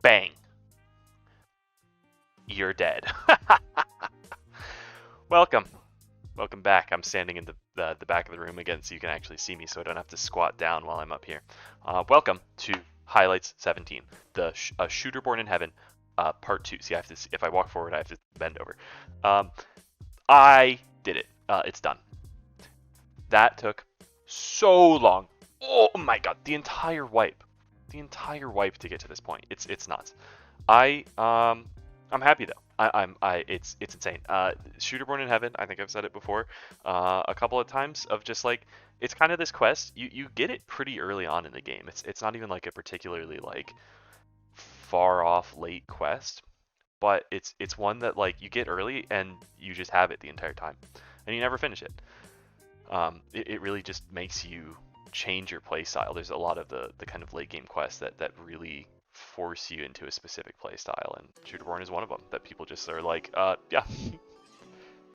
Bang. You're dead. Welcome. Welcome back. I'm standing in the back of the room again so you can actually see me so I don't have to squat down while I'm up here. Welcome to Highlights 17, the Shooter Born in Heaven, Part 2. See, I have to, if I walk forward, I have to bend over. I did it. It's done. That took so long. Oh my god, the entire wipe. The entire wipe to get to this point. It's nuts. I'm happy though. It's insane. Shooter Born in Heaven, I think I've said it before, a couple of times of just like, it's kind of this quest, you get it pretty early on in the game. It's not even like a particularly like far off late quest, but it's one that like you get early and you just have it the entire time and you never finish it. It really just makes you change your play style. There's a lot of the kind of late game quests that really force you into a specific play style, and Shooterborn is one of them that people just are like, yeah,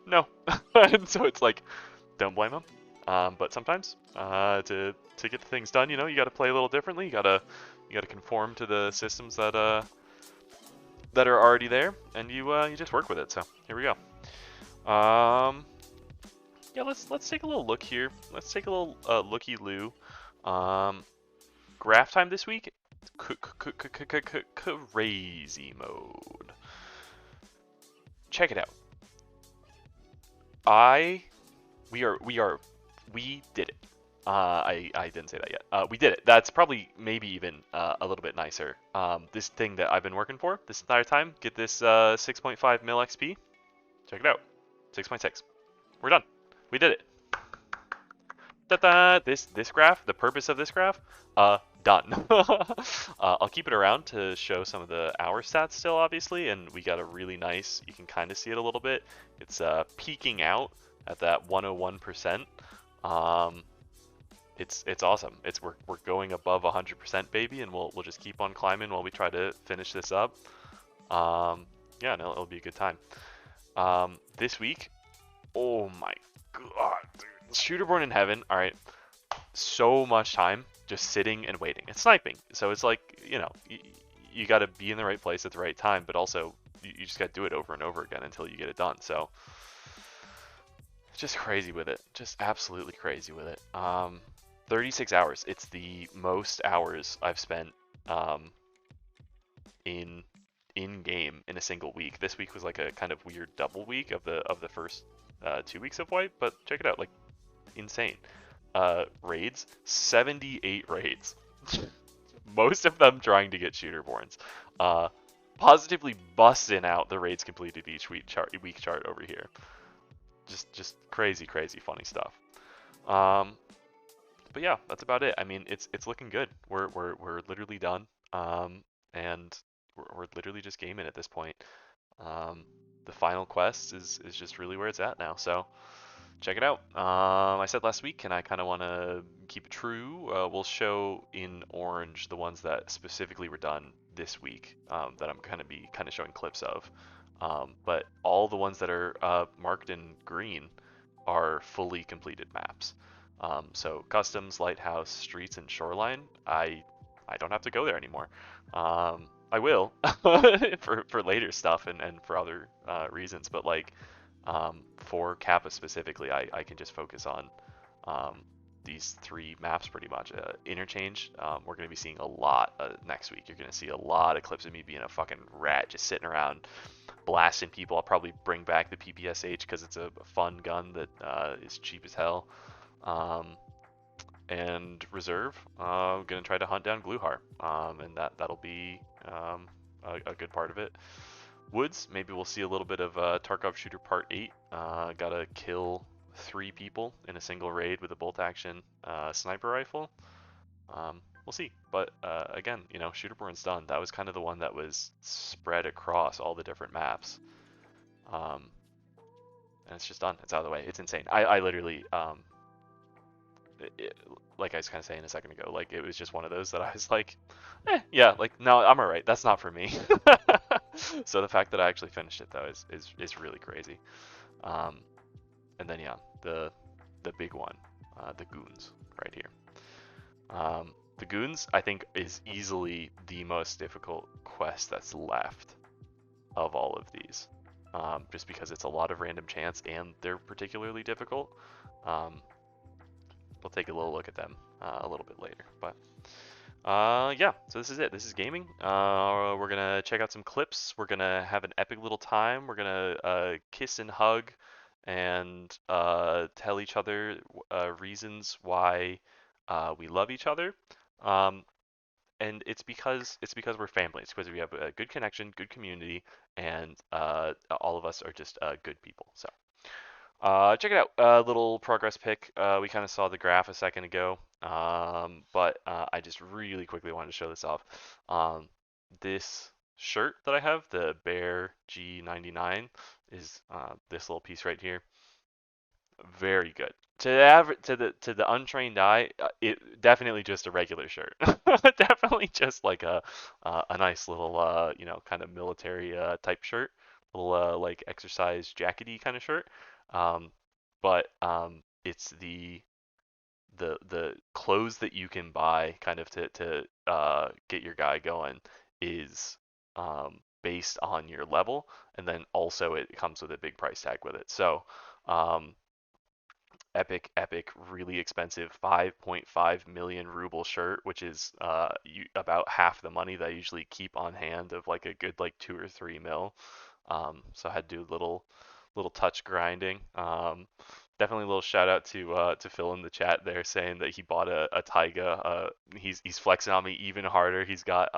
no. And so it's like, don't blame them. But sometimes to get the things done, you know, you got to play a little differently. You gotta conform to the systems that are already there, and you just work with it. So here we go. Yeah, let's take a little look here. Let's take a little looky-loo. Graph time this week, crazy mode. Check it out. We did it. I didn't say that yet. We did it. That's probably maybe even a little bit nicer. This thing that I've been working for this entire time, get this 6.5 mil XP. Check it out. 6.6. We're done. We did it. Ta-da! This graph, the purpose of this graph, done. I'll keep it around to show some of the hour stats still, obviously, and we got a really nice, you can kind of see it a little bit. It's peaking out at that 101%. It's awesome. We're going above 100%, baby, and we'll just keep on climbing while we try to finish this up. Yeah, no, it'll be a good time. This week, oh my god, dude. Shooter Born in Heaven, alright, so much time just sitting and waiting and sniping. So it's like, you know, you got to be in the right place at the right time, but also you just got to do it over and over again until you get it done. So just crazy with it, just absolutely crazy with it. 36 hours. It's the most hours I've spent in game in a single week. This week was like a kind of weird double week of the first 2 weeks of wipe, but check it out, like insane. Raids, 78 raids. Most of them trying to get Shooter Borns. Positively busting out the raids completed each week chart over here. Just crazy funny stuff. But yeah, that's about it. I mean, it's looking good. We're literally done. And we're literally just gaming at this point. The final quest is just really where it's at now. So check it out. I said last week, and I kind of want to keep it true. We'll show in orange the ones that specifically were done this week that I'm going to be kind of showing clips of. But all the ones that are marked in green are fully completed maps. So customs, lighthouse, streets, and shoreline, I don't have to go there anymore. I will for later stuff and for other reasons, but like for Kappa specifically, I can just focus on these 3 maps pretty much. Interchange, we're going to be seeing a lot next week. You're going to see a lot of clips of me being a fucking rat, just sitting around blasting people. I'll probably bring back the PPSH because it's a fun gun that is cheap as hell. And reserve, I'm going to try to hunt down Gluhar, and that'll be a good part of it. Woods, maybe we'll see a little bit of Tarkov Shooter Part 8. Gotta kill 3 people in a single raid with a bolt action sniper rifle. We'll see. But again, you know, Shooterborn's done. That was kind of the one that was spread across all the different maps. And it's just done. It's out of the way. It's insane. I literally, like I was kind of saying a second ago, like it was just one of those that I was like, yeah, like no, I'm alright. That's not for me. So the fact that I actually finished it though is really crazy. And then yeah, the big one, the goons right here. The Goons, I think, is easily the most difficult quest that's left of all of these. Just because it's a lot of random chance and they're particularly difficult. Um, we'll take a little look at them a little bit later. But yeah, so this is it. This is gaming. We're gonna check out some clips. We're gonna have an epic little time. We're gonna kiss and hug and tell each other reasons why we love each other. Um, and it's because we're family. It's because we have a good connection, good community, and all of us are just good people. So check it out. Little progress pic. We kind of saw the graph a second ago, but I just really quickly wanted to show this off. This shirt that I have, the Bear G99, is this little piece right here. Very good. To the untrained eye, it definitely just a regular shirt. Definitely just like a nice little kind of military type shirt, little like exercise jackety kind of shirt. Um, but it's the clothes that you can buy kind of to get your guy going is based on your level, and then also it comes with a big price tag with it. So um, epic, really expensive 5.5 million ruble shirt, which is about half the money that I usually keep on hand of like a good like 2 or 3 mil. So I had to do little touch grinding. Definitely a little shout out to Phil in the chat there saying that he bought a Taiga. He's flexing on me even harder. He's got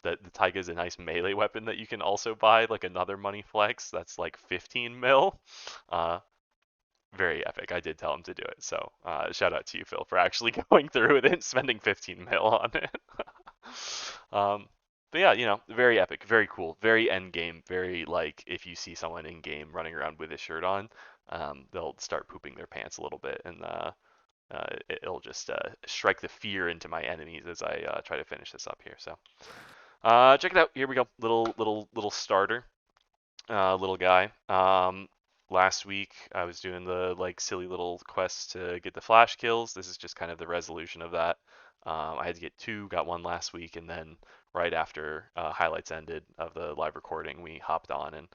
the Taiga is a nice melee weapon that you can also buy, like another money flex. That's like 15 mil. Uh, very epic. I did tell him to do it. So shout out to you, Phil, for actually going through with it and spending 15 mil on it. um, but yeah, very epic, very cool, very end game, very like if you see someone in game running around with a shirt on, they'll start pooping their pants a little bit, and it'll just strike the fear into my enemies as I try to finish this up here. So check it out. Here we go. Little starter. Little guy. Last week I was doing the like silly little quests to get the flash kills. This is just kind of the resolution of that. I had to get 2, got 1 last week, and then right after highlights ended of the live recording, we hopped on and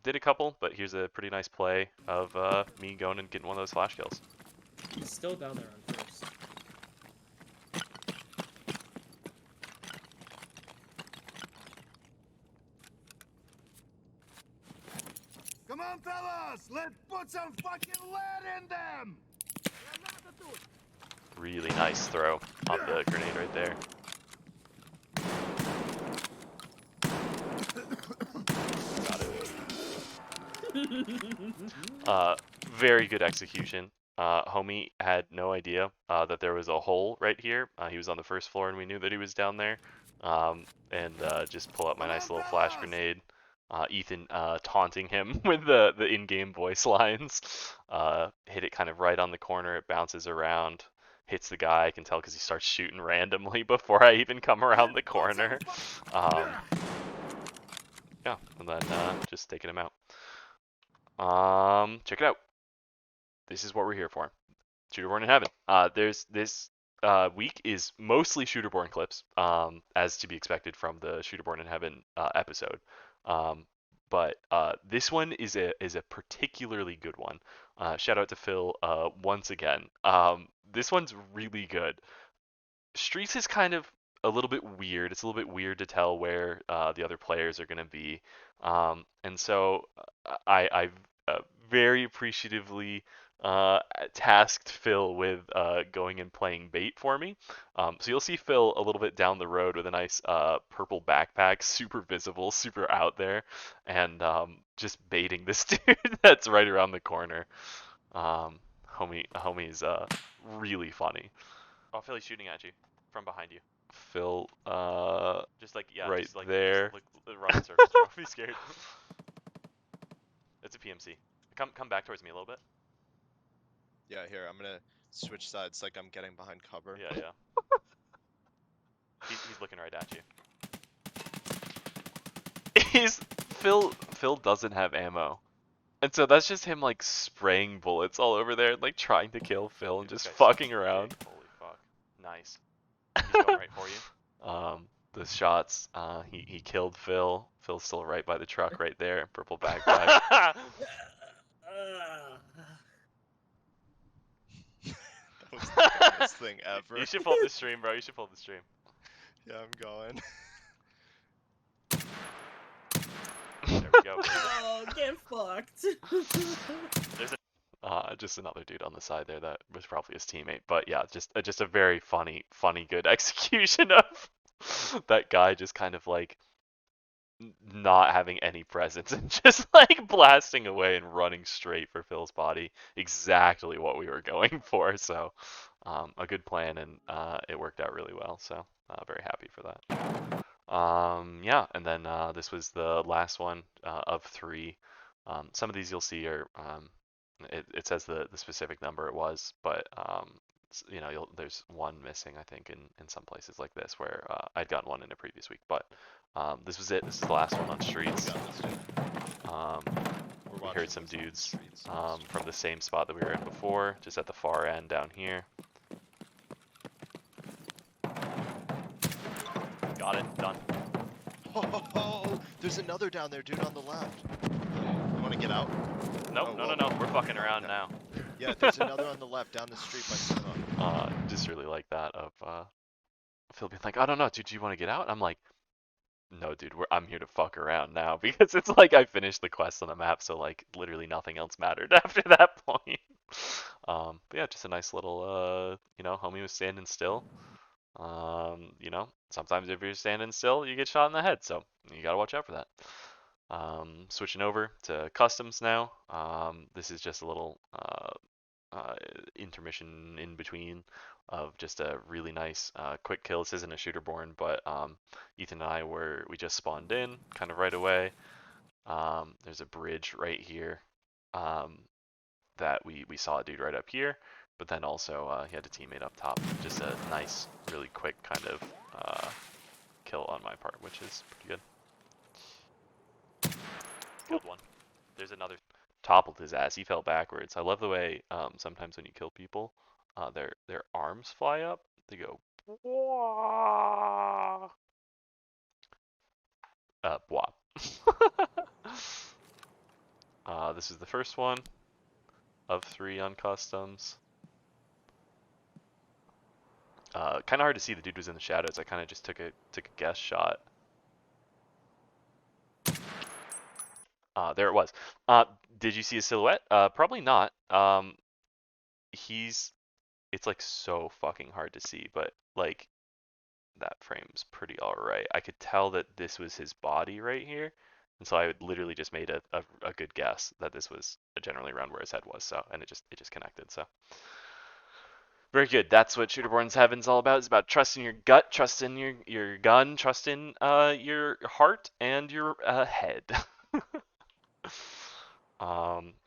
did a couple. But here's a pretty nice play of me going and getting one of those flash kills. He's still down there on first. Come on, fellas! Let's put some fucking lead in them! Really nice throw on the grenade right there. Got it. Very good execution. Homie had no idea that there was a hole right here. He was on the first floor and we knew that he was down there. And just pull out my nice little flash grenade. Ethan taunting him with the in-game voice lines. Hit it kind of right on the corner. It bounces around. Hits the guy. I can tell because he starts shooting randomly before I even come around the corner. Yeah, and then just taking him out. Check it out. This is what we're here for. Shooterborn in Heaven. There's this week is mostly Shooterborn clips, as to be expected from the Shooterborn in Heaven episode. But this one is a particularly good one. Shout out to Phil once again. This one's really good. Streets is kind of a little bit weird. It's a little bit weird to tell where the other players are going to be. And so I've very appreciatively tasked Phil with going and playing bait for me. So you'll see Phil a little bit down the road with a nice purple backpack, super visible, super out there, and just baiting this dude that's right around the corner. Homie's really funny. Oh, Philly's shooting at you from behind you. Phil, just like right just like, there. Just look, run in circles. Don't be scared. It's a PMC. Come back towards me a little bit. Yeah, here, I'm gonna switch sides like I'm getting behind cover. Yeah. he's looking right at you. Phil doesn't have ammo. And so that's just him like spraying bullets all over there, like trying to kill Phil and just fucking around. Holy fuck. Nice. He's going right for you. The shots, he killed Phil. Phil's still right by the truck right there. Purple backpack. That was the dumbest thing ever. You should pull the stream, bro. You should pull the stream. Yeah, I'm going. There we go. Oh, get fucked. Just another dude on the side there that was probably his teammate. But yeah, just a very funny, good execution of that guy just kind of like not having any presence and just like blasting away and running straight for Phil's body. Exactly what we were going for. So a good plan, and it worked out really well. So very happy for that. Yeah, and then this was the last one of 3. Some of these you'll see are it says the specific number it was, but you know, there's one missing, I think, in some places like this where I'd gotten one in a previous week. But this was it. This is the last one on streets. We heard some dudes from the same spot that we were in before, just at the far end down here. Got it. Done. Oh, there's another down there, dude, on the left. You want to get out? Nope, Oh, no. We're fucking around now. Yeah, there's another on the left down the street by Sima. Just really like that of Phil being like, I don't know, dude, do you want to get out? I'm like, no, dude, I'm here to fuck around now, because it's like I finished the quest on the map, so like literally nothing else mattered after that point. But yeah, just a nice little you know, homie was standing still. You know, sometimes if you're standing still, you get shot in the head, so you gotta watch out for that. Switching over to customs now. This is just a little intermission in between of just a really nice quick kill. This isn't a shooter born, but Ethan and I we just spawned in kind of right away. There's a bridge right here that we saw a dude right up here, but then also he had a teammate up top. Just a nice, really quick kind of kill on my part, which is pretty good. Killed one. There's another. Toppled his ass. He fell backwards. I love the way sometimes when you kill people, their arms fly up. They go. Wah. Wah. This is the first one of 3 on customs. Kind of hard to see. The dude was in the shadows. I kind of just took a guess shot. There it was. Did you see his silhouette? Probably not. It's like so fucking hard to see, but like that frame's pretty alright. I could tell that this was his body right here, and so I literally just made a good guess that this was generally around where his head was. So, and it just connected. So very good. That's what Shooterborn's Heaven's all about. It's about trusting your gut, trusting your gun, trusting your heart and your head.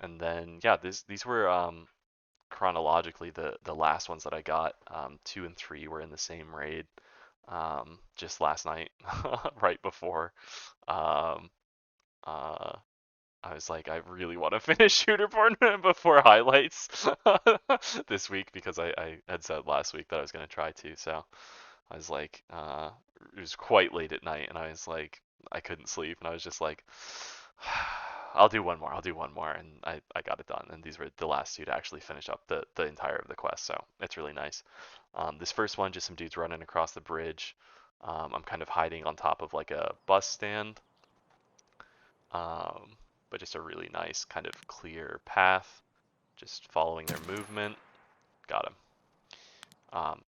And then yeah, these were chronologically the last ones that I got. 2 and 3 were in the same raid. Just last night, right before. I was like, I really want to finish Shooterborn before highlights this week, because I had said last week that I was gonna try to. So I was like, it was quite late at night, and I was like, I couldn't sleep, and I was just like, I'll do one more, and I got it done. And these were the last 2 to actually finish up the entire of the quest, so it's really nice. This first one, just some dudes running across the bridge. I'm kind of hiding on top of like a bus stand, but just a really nice kind of clear path, just following their movement. Got him.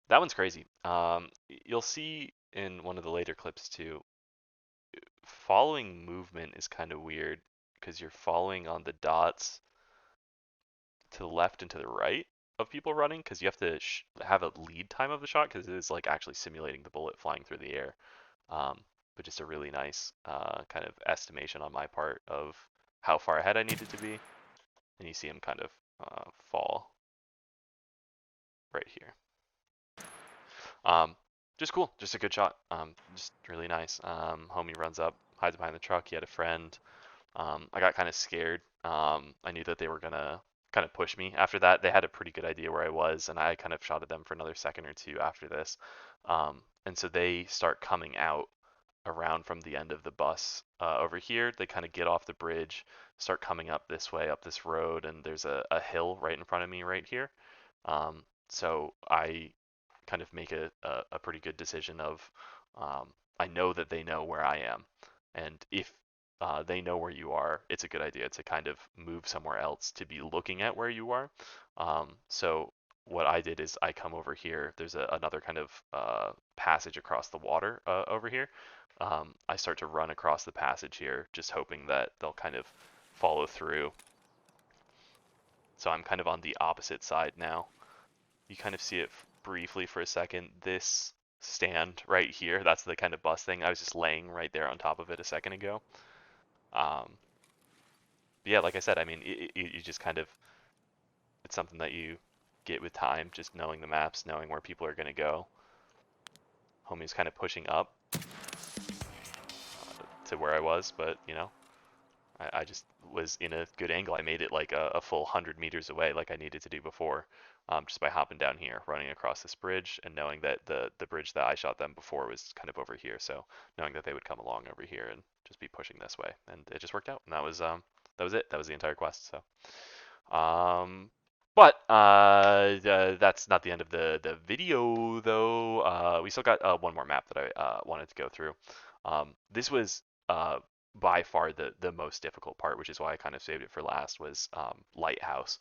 That one's crazy. You'll see in one of the later clips too, following movement is kind of weird, because you're following on the dots to the left and to the right of people running, because you have to have a lead time of the shot, because it is like actually simulating the bullet flying through the air. But just a really nice kind of estimation on my part of how far ahead I needed to be, and you see him kind of fall right here. Just cool, just a good shot. Just really nice. Homie runs up, hides behind the truck. He had a friend. I got kind of scared. I knew that they were gonna kind of push me after that. They had a pretty good idea where I was, and I kind of shot at them for another second or two after this. And so they start coming out around from the end of the bus over here. They kind of get off the bridge, start coming up this way, up this road, and there's a hill right in front of me right here. So I kind of make a pretty good decision of I know that they know where I am, and if they know where you are, it's a good idea to kind of move somewhere else to be looking at where you are. So what I did is I come over here. There's another kind of passage across the water over here. I start to run across the passage here, just hoping that they'll kind of follow through. So I'm kind of on the opposite side now. You kind of see it briefly for a second. This stand right here, that's the kind of bus thing. I was just laying right there on top of it a second ago. Yeah, like I said, I mean, you just kind of, it's something that you get with time, just knowing the maps, knowing where people are going to go. Homie's kind of pushing up to where I was, but, you know, I just was in a good angle. I made it like a full 100 meters away like I needed to do before, just by hopping down here, running across this bridge, and knowing that the bridge that I shot them before was kind of over here. So knowing that they would come along over here and just be pushing this way, and it just worked out. And that was it. That was the entire quest. So, but that's not the end of the video though. We still got one more map that I wanted to go through. This was by far the most difficult part, which is why I kind of saved it for last, was Lighthouse.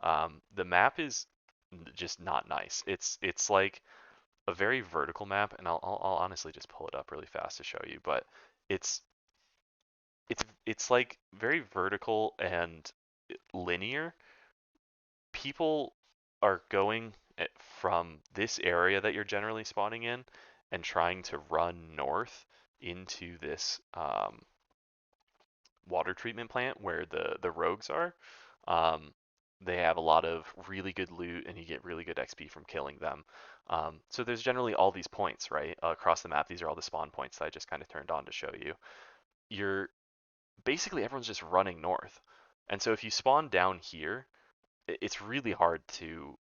The map is just not nice. It's like a very vertical map, and I'll honestly just pull it up really fast to show you, but it's it's like very vertical and linear. People are going from this area that you're generally spawning in and trying to run north into this water treatment plant where the rogues are. Um, they have a lot of really good loot, and you get really good XP from killing them. So there's generally all these points, right, across the map. These are all the spawn points that I just kind of turned on to show you. You're basically everyone's just running north, and so if you spawn down here, it's really hard to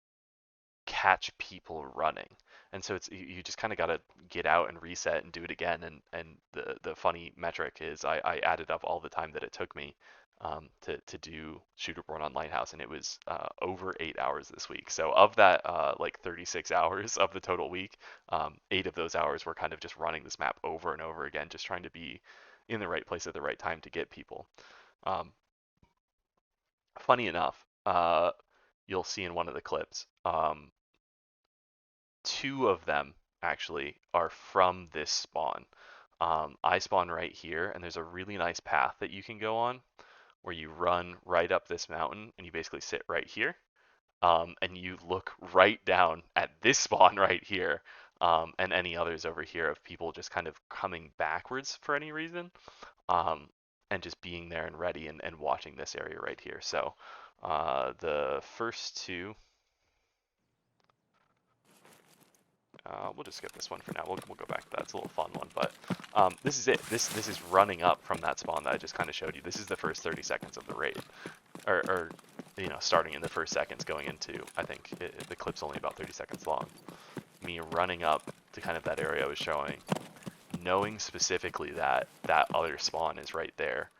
catch people running. And so it's you just kind of got to get out and reset and do it again. And the funny metric is I added up all the time that it took me to do Shooterborn on Lighthouse, and it was over 8 hours this week. So of that like 36 hours of the total week, 8 of those hours were kind of just running this map over and over again, just trying to be in the right place at the right time to get people. Um, Funny enough, you'll see in one of the clips, two of them actually are from this spawn. I spawn right here, and there's a really nice path that you can go on where you run right up this mountain, and you basically sit right here, and you look right down at this spawn right here, and any others over here of people just kind of coming backwards for any reason, and just being there and ready and watching this area right here. So the first two, we'll just skip this one for now. We'll go back to that. It's a little fun one, but this is it. This is running up from that spawn that I just kind of showed you. This is the first 30 seconds of the raid, or you know, starting in the first seconds going into, I think the clip's only about 30 seconds long. Me running up to kind of that area I was showing, knowing specifically that that other spawn is right there.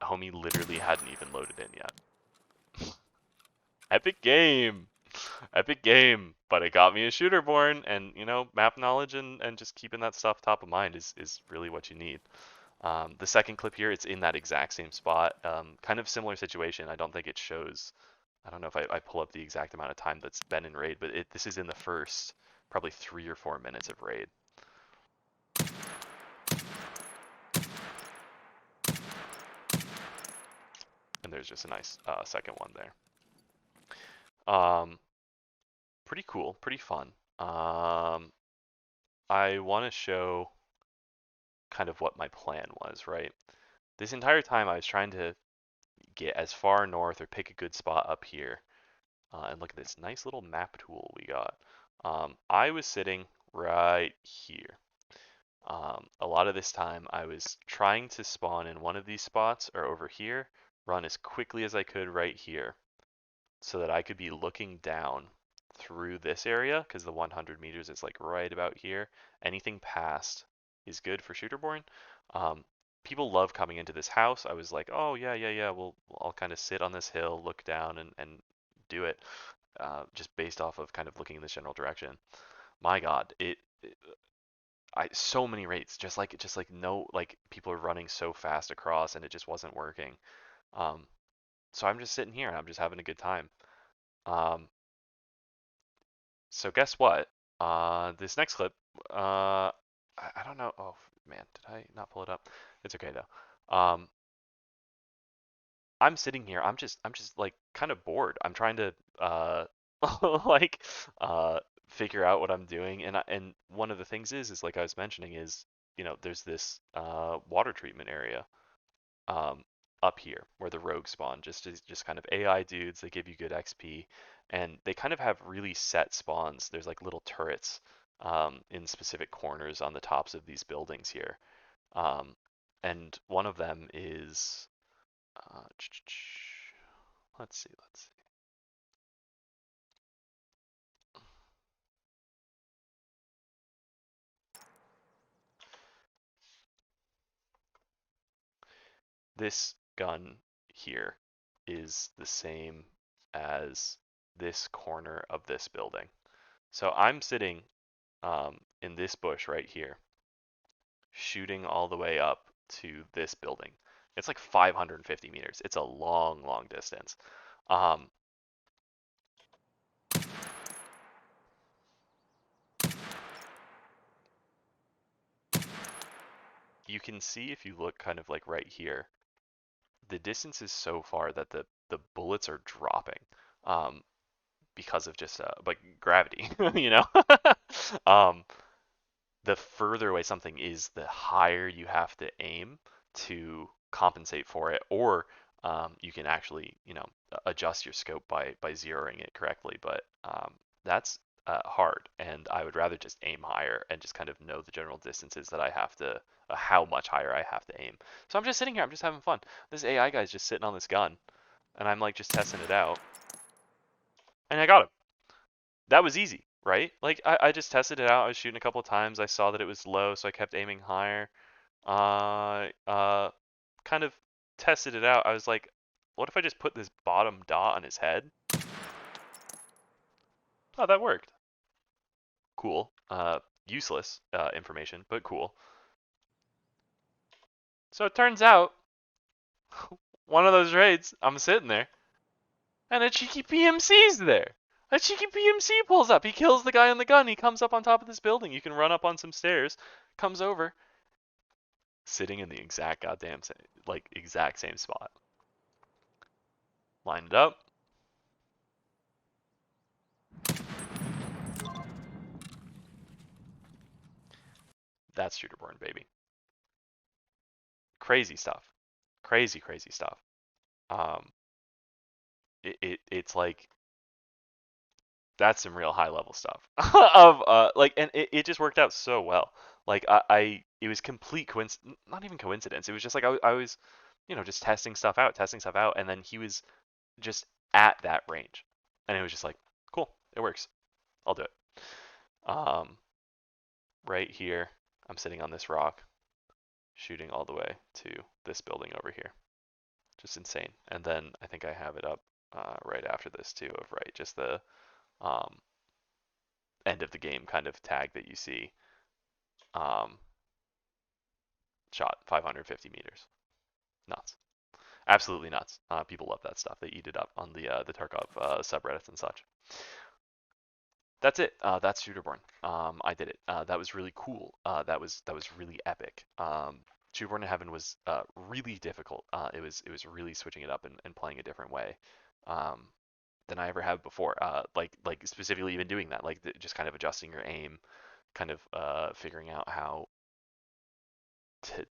Homie literally hadn't even loaded in yet. Epic game! Epic game! But it got me a shooter born, and you know, map knowledge and just keeping that stuff top of mind is really what you need. The second clip here, it's in that exact same spot. Kind of similar situation. I don't think it shows, I don't know if I pull up the exact amount of time that's been in raid, but this is in the first probably 3 or 4 minutes of raid. And there's just a nice second one there. Pretty cool, pretty fun. I want to show kind of what my plan was, right? This entire time I was trying to get as far north or pick a good spot up here. And look at this nice little map tool we got. I was sitting right here. A lot of this time I was trying to spawn in one of these spots or over here, run as quickly as I could right here so that I could be looking down through this area because the 100 meters is like right about here. Anything past is good for shooterborn. People love coming into this house. I was like, oh yeah. I'll kind of sit on this hill, look down, and do it just based off of kind of looking in this general direction. My God, I so many rates, just like no, like people are running so fast across, and it just wasn't working. Um, so I'm just sitting here and I'm just having a good time. Um, so guess what? This next clip, I don't know. Oh man, did I not pull it up? It's okay though. I'm sitting here. I'm just like kind of bored. I'm trying to like figure out what I'm doing, and one of the things is like I was mentioning is there's this water treatment area um up here where the rogues spawn, just kind of AI dudes. They give you good XP, and they kind of have really set spawns. There's like little turrets in specific corners on the tops of these buildings here, um, and one of them is uh, let's see. This gun here is the same as this corner of this building. So I'm sitting in this bush right here, shooting all the way up to this building. It's like 550 meters. It's a long, long distance. Um, you can see if you look kind of like right here, the distance is so far that the bullets are dropping because of just like gravity, you know. um, the further away something is, the higher you have to aim to compensate for it, or you can actually, adjust your scope by zeroing it correctly. But that's hard, and I would rather just aim higher and just kind of know the general distances that I have to, how much higher I have to aim. So I'm just sitting here, I'm just having fun. This AI guy's just sitting on this gun, and I'm like just testing it out, and I got him. That was easy, right? Like I just tested it out. I was shooting a couple of times. I saw that it was low, so I kept aiming higher. Uh, uh, kind of tested it out. I was like, what if I just put this bottom dot on his head? Oh, that worked. Cool. Useless information, but cool. So it turns out, one of those raids, I'm sitting there, and a cheeky PMC's there. A cheeky PMC pulls up. He kills the guy on the gun. He comes up on top of this building. You can run up on some stairs. Comes over, sitting in the exact goddamn same, like exact same spot. Line it up. That's shooterborn, baby. Crazy stuff. Crazy stuff. Um, it's like that's some real high level stuff of like, and it just worked out so well. Like it was complete coincidence, not even coincidence. It was just like I was, just testing stuff out, and then he was just at that range, and it was just like, cool, it works. I'll do it. Um, right here, I'm sitting on this rock, shooting all the way to this building over here. Just insane. And then I think I have it up right after this too, of right, just the um, end of the game kind of tag that you see. Um, shot 550 meters. Nuts. Absolutely nuts. People love that stuff. They eat it up on the Tarkov subreddits and such. That's it. That's Shooterborn. I did it. That was really cool. That was really epic. Shooterborn in Heaven was really difficult. It was really switching it up and playing a different way um, than I ever have before. Like specifically even doing that, like just kind of adjusting your aim, kind of figuring out how to,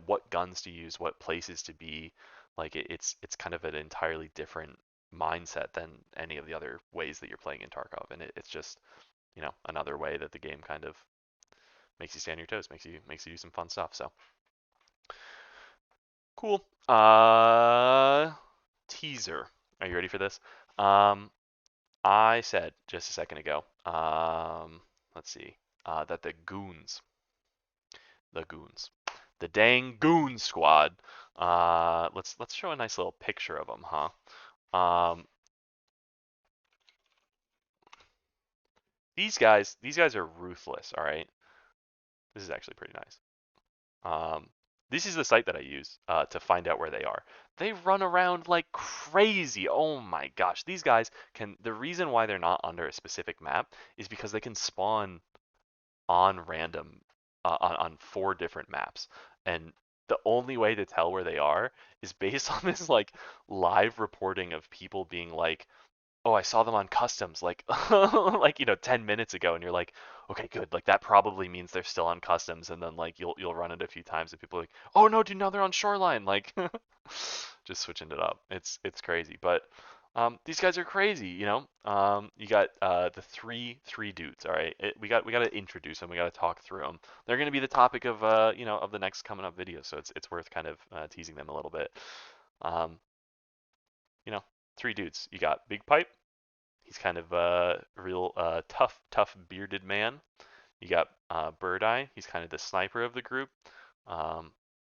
what guns to use, what places to be. Like it's kind of an entirely different mindset than any of the other ways that you're playing in Tarkov, and it's just another way that the game kind of makes you stand on your toes, makes you do some fun stuff. So cool. Teaser. Are you ready for this? I said just a second ago. Let's see. That the dang goon squad. Let's show a nice little picture of them, huh? These guys are ruthless. All right. This is actually pretty nice. This is the site that I use to find out where they are. They run around like crazy. Oh my gosh. These guys can, the reason why they're not under a specific map is because they can spawn on random, on 4 different maps. And the only way to tell where they are is based on this like live reporting of people being like, oh, I saw them on customs like like 10 minutes ago, and you're like, okay, good, like that probably means they're still on customs. And then like you'll run it a few times and people are like, oh no, dude, now they're on shoreline, like just switching it up. It's crazy. But these guys are crazy, you got the three dudes. All right, we got to introduce them, we got to talk through them. They're going to be the topic of of the next coming up video, so it's worth kind of teasing them a little bit. um you know 3 dudes. You got Big Pipe. He's kind of a real tough bearded man. You got Bird Eye. He's kind of the sniper of the group.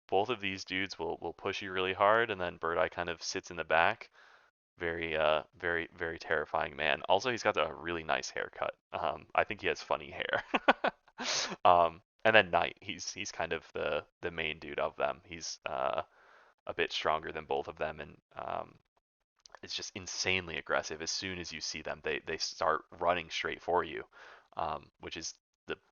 Both of these dudes will push you really hard, and then Bird Eye kind of sits in the back. Very terrifying man. Also, he's got a really nice haircut. I think he has funny hair. And then Knight. He's kind of the main dude of them. He's a bit stronger than both of them, and it's just insanely aggressive. As soon as you see them, they start running straight for you, which is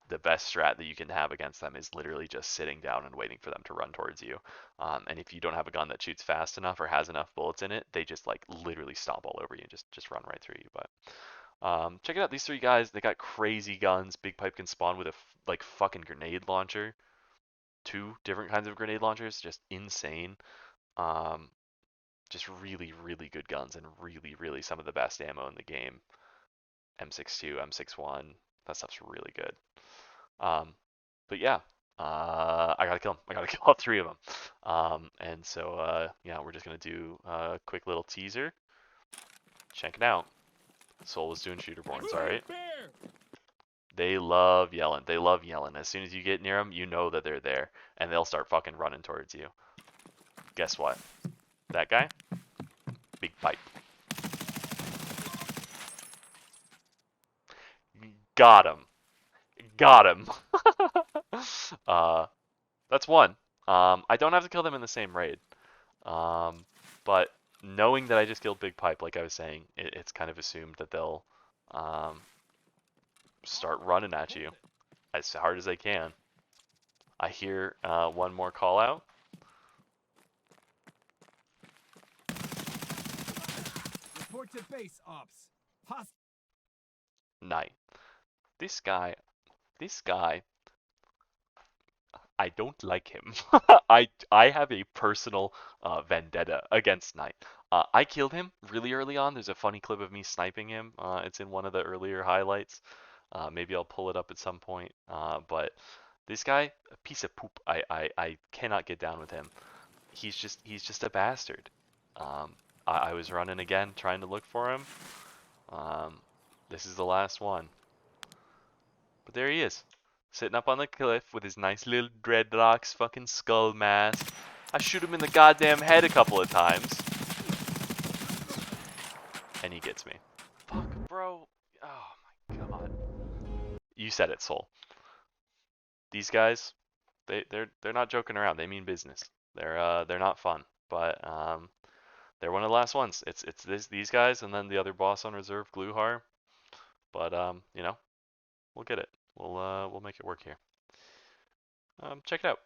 the best strat that you can have against them is literally just sitting down and waiting for them to run towards you. And if you don't have a gun that shoots fast enough or has enough bullets in it, they just like literally stomp all over you and just run right through you. But check it out. These 3 guys, they got crazy guns. Big Pipe can spawn with a like fucking grenade launcher. 2 different kinds of grenade launchers, just insane. Um, just really good guns and really some of the best ammo in the game. M62, M61, that stuff's really good. But yeah, I gotta kill them. I gotta kill all 3 of them. And so yeah, we're just gonna do a quick little teaser. Check it out. Soul is doing shooterborns, all right? They love yelling. They love yelling. As soon as you get near them, you know that they're there, and they'll start fucking running towards you. Guess what? That guy? Big Pipe. Got him. Got him. That's 1. I don't have to kill them in the same raid. But knowing that I just killed Big Pipe, like I was saying, it's kind of assumed that they'll start running at you as hard as they can. I hear 1 more call out. Report to base, ops. Night. This guy, I don't like him. I have a personal vendetta against Knight. I killed him really early on. There's a funny clip of me sniping him. It's in one of the earlier highlights. Maybe I'll pull it up at some point. But this guy, a piece of poop. I cannot get down with him. He's just a bastard. I was running again, trying to look for him. This is the last one. But there he is, sitting up on the cliff with his nice little dreadlocks, fucking skull mask. I shoot him in the goddamn head a couple of times, and he gets me. Fuck, bro. Oh my god. You said it, Soul. These guys, they're not joking around. They mean business. They're not fun, but they're one of the last ones. It's these guys, and then the other boss on reserve, Gluhar. But we'll get it. We'll make it work here. Check it out.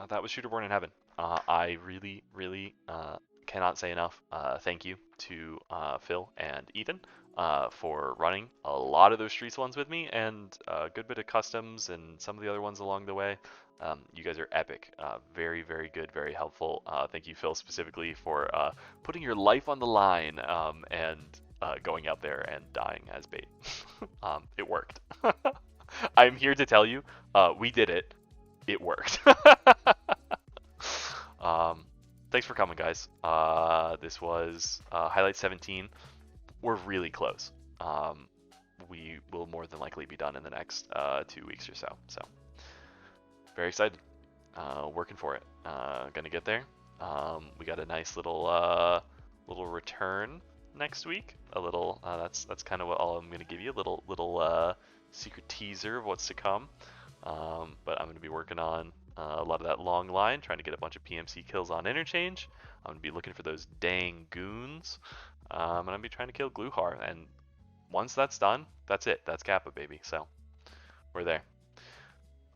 That was Shooterborn in Heaven. I really cannot say enough thank you to Phil and Ethan for running a lot of those Streets ones with me, and a good bit of customs and some of the other ones along the way. You guys are epic. Very good, very helpful. Thank you, Phil, specifically for putting your life on the line and going out there and dying as bait. It worked. I'm here to tell you, we did it. It worked. Thanks for coming, guys. This was highlight 17. We're really close. We will more than likely be done in the next 2 weeks or so. So very excited. Working for it. Gonna get there. We got a nice little return next week. A little that's kind of what all I'm gonna give you. A little secret teaser of what's to come. But I'm gonna be working on a lot of that long line, trying to get a bunch of PMC kills on interchange. I'm gonna be looking for those dang goons. And I'm gonna be trying to kill Gluhar. And once that's done, that's it. That's Kappa, baby. So we're there.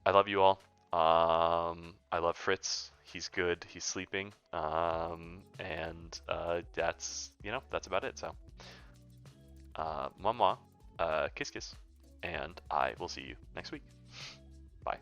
I love you all. I love Fritz. He's good. He's sleeping. And that's that's about it. So, mwah mwah, kiss kiss, and I will see you next week. Bye.